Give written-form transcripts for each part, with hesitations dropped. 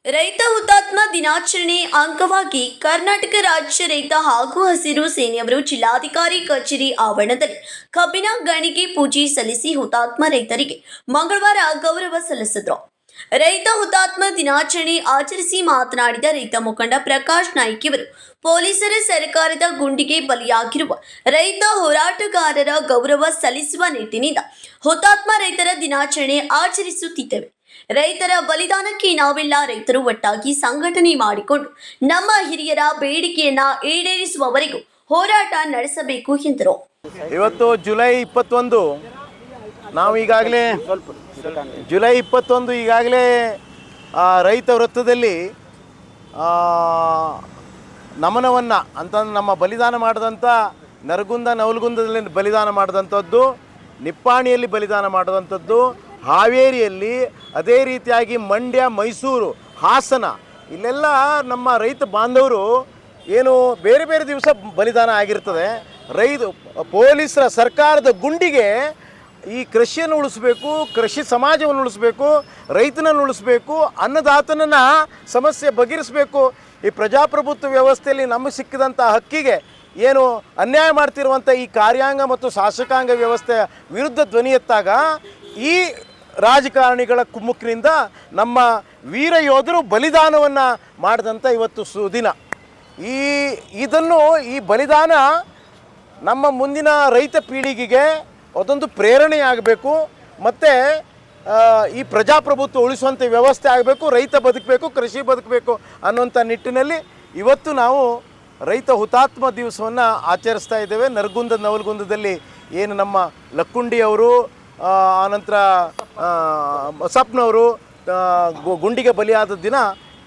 ರೈತ ಹುತಾತ್ಮ ದಿನಾಚರಣೆ ಅಂಗವಾಗಿ ಕರ್ನಾಟಕ ರಾಜ್ಯ ರೈತ ಹಾಗೂ ಹಸಿರು ಸೇನೆಯವರು ಜಿಲ್ಲಾಧಿಕಾರಿ ಕಚೇರಿ ಆವರಣದಲ್ಲಿ ಕಬ್ಬಿನ ಗಣಿಗೆ ಪೂಜೆ ಸಲ್ಲಿಸಿ ಹುತಾತ್ಮ ರೈತರಿಗೆ ಮಂಗಳವಾರ ಗೌರವ ಸಲ್ಲಿಸಿದರು. ರೈತ ಹುತಾತ್ಮ ದಿನಾಚರಣೆ ಆಚರಿಸಿ ಮಾತನಾಡಿದ ರೈತ ಮುಖಂಡ ಪ್ರಕಾಶ್ ನಾಯ್ಕ ಇವರು ಪೊಲೀಸರ ಸರ್ಕಾರದ ಗುಂಡಿಗೆ ಬಲಿಯಾಗಿರುವ ರೈತ ಹೋರಾಟಗಾರರ ಗೌರವ ಸಲ್ಲಿಸುವ ನಿಟ್ಟಿನಿಂದ ಹುತಾತ್ಮ ರೈತರ ದಿನಾಚರಣೆ ಆಚರಿಸುತ್ತಿದ್ದೇವೆ. ರೈತರ ಬಲಿದಾನಕ್ಕೆ ನಾವೆಲ್ಲ ರೈತರು ಒಟ್ಟಾಗಿ ಸಂಘಟನೆ ಮಾಡಿಕೊಂಡು ನಮ್ಮ ಹಿರಿಯರ ಬೇಡಿಕೆಯನ್ನ ಈಡೇರಿಸುವವರೆಗೂ ಹೋರಾಟ ನಡೆಸಬೇಕು ಎಂದರು. ಇವತ್ತು ಜುಲೈ 21 ನಾವು ಈಗಾಗಲೇ ರೈತ ವೃತ್ತದಲ್ಲಿ ನಮನವನ್ನು ಅಂತಂದ್ರೆ ನಮ್ಮ ಬಲಿದಾನ ಮಾಡಿದಂಥ ನರಗುಂದ ನವಲಗುಂದದಲ್ಲಿ ಬಲಿದಾನ ಮಾಡಿದಂಥದ್ದು, ನಿಪ್ಪಾಣಿಯಲ್ಲಿ ಬಲಿದಾನ ಮಾಡಿದಂಥದ್ದು, ಹಾವೇರಿಯಲ್ಲಿ, ಅದೇ ರೀತಿಯಾಗಿ ಮಂಡ್ಯ, ಮೈಸೂರು, ಹಾಸನ ಇಲ್ಲೆಲ್ಲ ನಮ್ಮ ರೈತ ಬಾಂಧವರು ಏನು ಬೇರೆ ಬೇರೆ ದಿವಸ ಬಲಿದಾನ ಆಗಿರ್ತದೆ. ಪೊಲೀಸರ ಸರ್ಕಾರದ ಗುಂಡಿಗೆ ಈ ಕೃಷಿಯನ್ನು ಉಳಿಸ್ಬೇಕು, ಕೃಷಿ ಸಮಾಜವನ್ನು ಉಳಿಸ್ಬೇಕು, ರೈತನನ್ನು ಉಳಿಸ್ಬೇಕು, ಅನ್ನದಾತನನ್ನು ಸಮಸ್ಯೆ ಬಗೆಹರಿಸಬೇಕು. ಈ ಪ್ರಜಾಪ್ರಭುತ್ವ ವ್ಯವಸ್ಥೆಯಲ್ಲಿ ನಮಗೆ ಸಿಕ್ಕಿದಂಥ ಹಕ್ಕಿಗೆ ಏನು ಅನ್ಯಾಯ ಮಾಡ್ತಿರುವಂಥ ಈ ಕಾರ್ಯಾಂಗ ಮತ್ತು ಶಾಸಕಾಂಗ ವ್ಯವಸ್ಥೆಯ ವಿರುದ್ಧ ಧ್ವನಿ ಎತ್ತಾಗ ಈ ರಾಜಕಾರಣಿಗಳ ಕುಮ್ಮಕ್ಕಿನಿಂದ ನಮ್ಮ ವೀರ ಯೋಧರು ಬಲಿದಾನವನ್ನು ಮಾಡಿದಂಥ ಇವತ್ತು ಸುದಿನ. ಈ ಬಲಿದಾನ ನಮ್ಮ ಮುಂದಿನ ರೈತ ಪೀಳಿಗೆಗೆ ಅದೊಂದು ಪ್ರೇರಣೆಯಾಗಬೇಕು. ಮತ್ತು ಈ ಪ್ರಜಾಪ್ರಭುತ್ವ ಉಳಿಸುವಂಥ ವ್ಯವಸ್ಥೆ ಆಗಬೇಕು, ರೈತ ಬದುಕಬೇಕು, ಕೃಷಿ ಬದುಕಬೇಕು ಅನ್ನುವಂಥ ನಿಟ್ಟಿನಲ್ಲಿ ಇವತ್ತು ನಾವು ರೈತ ಹುತಾತ್ಮ ದಿವಸವನ್ನು ಆಚರಿಸ್ತಾ ಇದ್ದೇವೆ. ನರಗುಂದ ನವಲಗುಂದದಲ್ಲಿ ಏನು ನಮ್ಮ ಲಕ್ಕುಂಡಿಯವರು, ಆನಂತರ ಬಸಪ್ಪನವರು ಗುಂಡಿಗೆ ಬಲಿಯಾದ ದಿನ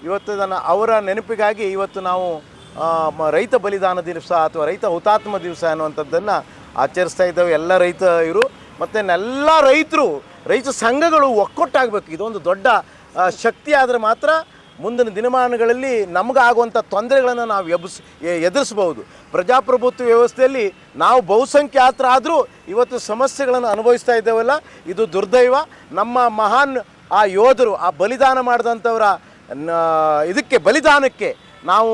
ಇವತ್ತು ಅವರ ನೆನಪಿಗಾಗಿ ಇವತ್ತು ನಾವು ರೈತ ಬಲಿದಾನ ದಿವಸ ಅಥವಾ ರೈತ ಹುತಾತ್ಮ ದಿವಸ ಅನ್ನುವಂಥದ್ದನ್ನು ಆಚರಿಸ್ತಾ ಇದ್ದೇವೆ. ಎಲ್ಲ ರೈತರು ಮತ್ತು ಎಲ್ಲ ರೈತ ಸಂಘಗಳು ಒಕ್ಕೊಟ್ಟಾಗಬೇಕು. ಇದೊಂದು ದೊಡ್ಡ ಶಕ್ತಿ ಆದರೆ ಮಾತ್ರ ಮುಂದಿನ ದಿನಮಾನಗಳಲ್ಲಿ ನಮಗಾಗುವಂಥ ತೊಂದರೆಗಳನ್ನು ನಾವು ಎದುರಿಸ್ಬೋದು. ಪ್ರಜಾಪ್ರಭುತ್ವ ವ್ಯವಸ್ಥೆಯಲ್ಲಿ ನಾವು ಬಹುಸಂಖ್ಯಾತರಾದರೂ ಇವತ್ತು ಸಮಸ್ಯೆಗಳನ್ನು ಅನುಭವಿಸ್ತಾ ಇದ್ದೇವಲ್ಲ, ಇದು ದುರ್ದೈವ. ನಮ್ಮ ಮಹಾನ್ ಆ ಯೋಧರು, ಆ ಬಲಿದಾನ ಮಾಡಿದಂಥವರ ಬಲಿದಾನಕ್ಕೆ ನಾವು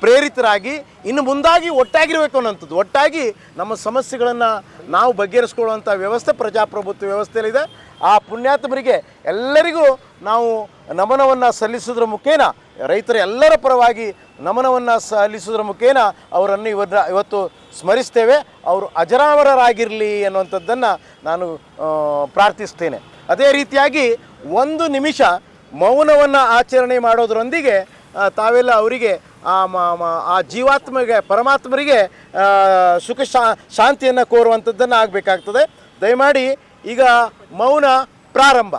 ಪ್ರೇರಿತರಾಗಿ ಇನ್ನು ಮುಂದಾಗಿ ಒಟ್ಟಾಗಿರಬೇಕು ಅನ್ನೋಂಥದ್ದು. ಒಟ್ಟಾಗಿ ನಮ್ಮ ಸಮಸ್ಯೆಗಳನ್ನು ನಾವು ಬಗೆಹರಿಸ್ಕೊಳ್ಳುವಂಥ ವ್ಯವಸ್ಥೆ ಪ್ರಜಾಪ್ರಭುತ್ವ ವ್ಯವಸ್ಥೆಯಲ್ಲಿದೆ. ಆ ಪುಣ್ಯಾತ್ಮರಿಗೆ ಎಲ್ಲರಿಗೂ ನಾವು ನಮನವನ್ನು ಸಲ್ಲಿಸೋದ್ರ ಮುಖೇನ, ರೈತರ ಎಲ್ಲರ ಪರವಾಗಿ ನಮನವನ್ನು ಸಲ್ಲಿಸೋದ್ರ ಮುಖೇನ ಅವರನ್ನು ಇವತ್ತು ಸ್ಮರಿಸ್ತೇವೆ. ಅವರು ಅಜರಾಮರರಾಗಿರಲಿ ಅನ್ನುವಂಥದ್ದನ್ನು ನಾನು ಪ್ರಾರ್ಥಿಸ್ತೇನೆ. ಅದೇ ರೀತಿಯಾಗಿ 1 ನಿಮಿಷ ಮೌನವನ್ನು ಆಚರಣೆ ಮಾಡೋದರೊಂದಿಗೆ ತಾವೆಲ್ಲ ಅವರಿಗೆ ಆ ಜೀವಾತ್ಮಗೆ, ಪರಮಾತ್ಮರಿಗೆ ಸುಖ ಶಾಂತಿಯನ್ನು ಕೋರುವಂಥದ್ದನ್ನು ಆಗಬೇಕಾಗ್ತದೆ. ದಯಮಾಡಿ ಈಗ ಮೌನ ಪ್ರಾರಂಭ.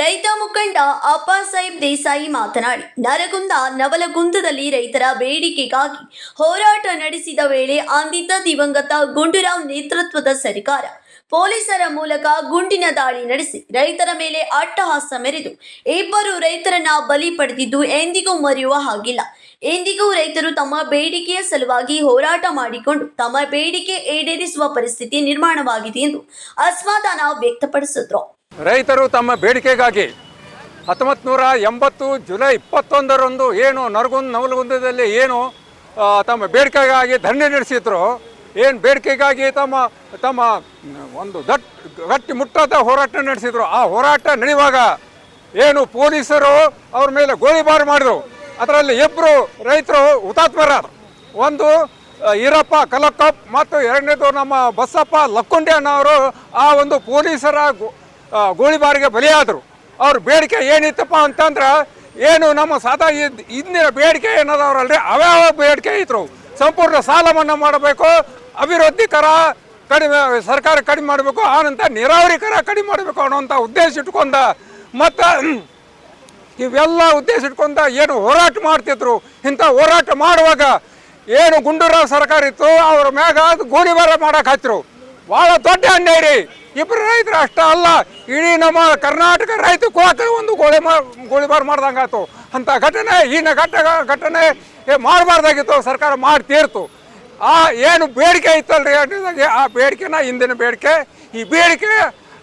ರೈತ ಮುಖಂಡ ಅಪ್ಪ ಸಾಹೇಬ್ ದೇಸಾಯಿ ಮಾತನಾಡಿ, ನರಗುಂದ ನವಲಗುಂದದಲ್ಲಿ ರೈತರ ಬೇಡಿಕೆಗಾಗಿ ಹೋರಾಟ ನಡೆಸಿದ ವೇಳೆ ಅಂದಿದ್ದ ದಿವಂಗತ ಗುಂಡೂರಾವ್ ನೇತೃತ್ವದ ಸರ್ಕಾರ ಪೊಲೀಸರ ಮೂಲಕ ಗುಂಡಿನ ದಾಳಿ ನಡೆಸಿ ರೈತರ ಮೇಲೆ ಅಟ್ಟಹಾಸ ಮೆರೆದು 2 ರೈತರನ್ನ ಬಲಿ ಪಡೆದಿದ್ದು ಎಂದಿಗೂ ಮರೆಯುವ ಹಾಗಿಲ್ಲ. ಎಂದಿಗೂ ರೈತರು ತಮ್ಮ ಬೇಡಿಕೆಯ ಸಲುವಾಗಿ ಹೋರಾಟ ಮಾಡಿಕೊಂಡು ತಮ್ಮ ಬೇಡಿಕೆ ಈಡೇರಿಸುವ ಪರಿಸ್ಥಿತಿ ನಿರ್ಮಾಣವಾಗಿದೆ ಎಂದು ಅಸಮಾಧಾನ ವ್ಯಕ್ತಪಡಿಸಿದ್ರು. ರೈತರು ತಮ್ಮ ಬೇಡಿಕೆಗಾಗಿ 1980 ಜುಲೈ 21ರಂದು ಏನು ನವಲಗುಂದದಲ್ಲಿ ಏನು ತಮ್ಮ ಬೇಡಿಕೆಗಾಗಿ ಧರಣಿ ನಡೆಸಿದ್ರು, ಏನು ಬೇಡಿಕೆಗಾಗಿ ತಮ್ಮ ಒಂದು ಗಟ್ಟಿ ಮುಟ್ಟಾದ ಹೋರಾಟ ನಡೆಸಿದ್ರು. ಆ ಹೋರಾಟ ನಡೆಯುವಾಗ ಏನು ಪೊಲೀಸರು ಅವ್ರ ಮೇಲೆ ಗೋಲಿಬಾರು ಮಾಡಿದ್ರು. ಅದರಲ್ಲಿ 2 ರೈತರು ಹುತಾತ್ಮರಾದರು. ಒಂದು ಈರಪ್ಪ ಕಲಕ್ಕಪ್ ಮತ್ತು 2ನೇದು ನಮ್ಮ ಬಸಪ್ಪ ಲಕ್ಕುಂಡಿ ಅನ್ನೋರು ಆ ಒಂದು ಪೊಲೀಸರ ಗೋಲಿಬಾರಿಗೆ ಬಲಿಯಾದರು. ಅವ್ರ ಬೇಡಿಕೆ ಏನಿತ್ತಪ್ಪ ಅಂತಂದ್ರೆ ಏನು ನಮ್ಮ ಇಂದಿನ ಬೇಡಿಕೆ ಏನದವ್ರಲ್ರಿ ಅವ್ಯಾವ ಬೇಡಿಕೆ ಇದ್ರು. ಸಂಪೂರ್ಣ ಸಾಲ ಮನ್ನಾ ಮಾಡಬೇಕು, ಅಭಿವೃದ್ಧಿ ಕರ ಕಡಿಮೆ ಸರ್ಕಾರ ಕಡಿಮೆ ಮಾಡಬೇಕು, ಆನಂತರ ನೀರಾವರಿ ಕರ ಕಡಿಮೆ ಮಾಡಬೇಕು ಅನ್ನೋಂಥ ಉದ್ದೇಶ ಇಟ್ಕೊಂಡ ಮತ್ತು ಇವೆಲ್ಲ ಉದ್ದೇಶ ಇಟ್ಕೊಂಡ ಏನು ಹೋರಾಟ ಮಾಡ್ತಿದ್ರು. ಇಂಥ ಹೋರಾಟ ಮಾಡುವಾಗ ಏನು ಗುಂಡೂರಾವ್ ಸರ್ಕಾರ ಇತ್ತು, ಅವ್ರ ಮ್ಯಾಗ ಗೋಲಿಬಾರ ಮಾಡಕ್ಕೆ ಹತ್ತಿರು. ಭಾಳ ದೊಡ್ಡ ಅನ್ಯಾಯ ರೀ. 2 ರೈತರು ಅಷ್ಟೇ ಅಲ್ಲ, ಇಡೀ ನಮ್ಮ ಕರ್ನಾಟಕ ರೈತ ಕೋಕ ಒಂದು ಗೋಲಿಬಾರ ಮಾಡ್ದಂಗೆ ಆಯ್ತು. ಅಂಥ ಘಟನೆ ಘಟನೆ ಮಾಡಬಾರ್ದಾಗಿತ್ತು, ಸರ್ಕಾರ ಮಾಡಿ ತೀರ್ತು. ಆ ಏನು ಬೇಡಿಕೆ ಇತ್ತಲ್ರಿ ಆ ಬೇಡಿಕೆನ ಹಿಂದಿನ ಬೇಡಿಕೆ, ಈ ಬೇಡಿಕೆ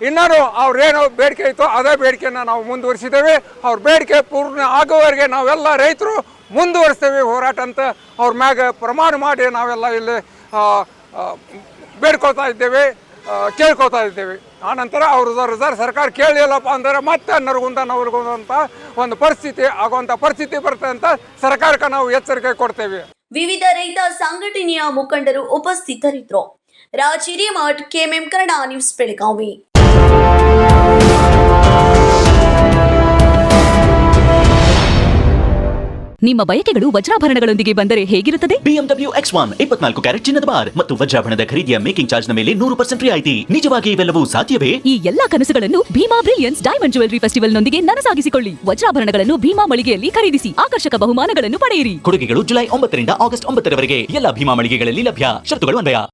ಇನ್ನೂ ಅವ್ರೇನು ಬೇಡಿಕೆ ಇತ್ತು ಅದೇ ಬೇಡಿಕೆನ ನಾವು ಮುಂದುವರಿಸಿದ್ದೇವೆ. ಅವ್ರ ಬೇಡಿಕೆ ಪೂರ್ಣ ಆಗುವವರೆಗೆ ನಾವೆಲ್ಲ ರೈತರು ಮುಂದುವರಿಸ್ತೇವೆ ಹೋರಾಟ ಅಂತ ಅವ್ರ ಮ್ಯಾಗ ಪ್ರಮಾಣ ಮಾಡಿ ನಾವೆಲ್ಲ ಇಲ್ಲಿ ಬೇಡ್ಕೊಳ್ತಾ ಇದ್ದೇವೆ, ಕೇಳ್ಕೊತಾ ಇದ್ದೇವೆ. ಆನಂತರ ಅವರು ಸರ್ಕಾರ ಕೇಳಲಿಲ್ಲಪ್ಪ ಅಂದರೆ ಮತ್ತೆ ನರಗುಂದ ಅಂತ ಒಂದು ಪರಿಸ್ಥಿತಿ ಆಗುವಂಥ ಪರಿಸ್ಥಿತಿ ಬರುತ್ತೆ ಅಂತ ಸರ್ಕಾರಕ್ಕೆ ನಾವು ಎಚ್ಚರಿಕೆ ಕೊಡ್ತೇವೆ. ವಿವಿಧ ರೈತ ಸಂಘಟನೆಯ ಮುಖಂಡರು ಉಪಸ್ಥಿತರಿದ್ದರು. Raj Hiremath, KMM Kannada news, Belagavi. ನಿಮ್ಮ ಬಯಕೆಗಳು ವಜ್ರಾಭರಣಗಳೊಂದಿಗೆ ಬಂದರೆ ಹೇಗಿರುತ್ತದೆ? BMW X1 24 ಕ್ಯಾರೆಟ್ ಚಿನ್ನದ ಬಾರ್ ಮತ್ತು ವಜ್ರಾಭರಣದ ಖರೀದಿಯ ಮೇಕಿಂಗ್ ಚಾರ್ಜ್ ನ ಮೇಲೆ 100% ರಿಯಾಯಿತಿ. ನಿಜವಾಗಿ ಇವೆಲ್ಲವೂ ಸಾಧ್ಯವೇ? ಈ ಎಲ್ಲಾ ಕನಸುಗಳನ್ನು Bhima brilliance diamond jewellery festival ನೊಂದಿಗೆ ನನಸಾಗಿಸಿಕೊಳ್ಳಿ. ವಜ್ರಾಭರಣಗಳನ್ನು ಭೀಮಾ ಮಳಿಗೆಯಲ್ಲಿ ಖರೀದಿಸಿ ಆಕರ್ಷಕ ಬಹುಮಾನಗಳನ್ನು ಪಡೆಯಿರಿ. ಕೊಡುಗೆಗಳು ಜುಲೈ 9 ರಿಂದ ಆಗಸ್ಟ್ 9 ರವರೆಗೆ ಎಲ್ಲ ಭೀಮಾ ಮಳಿಗೆಗಳಲ್ಲಿ ಲಭ್ಯ. ಷರತ್ತುಗಳು ಅನ್ವಯ.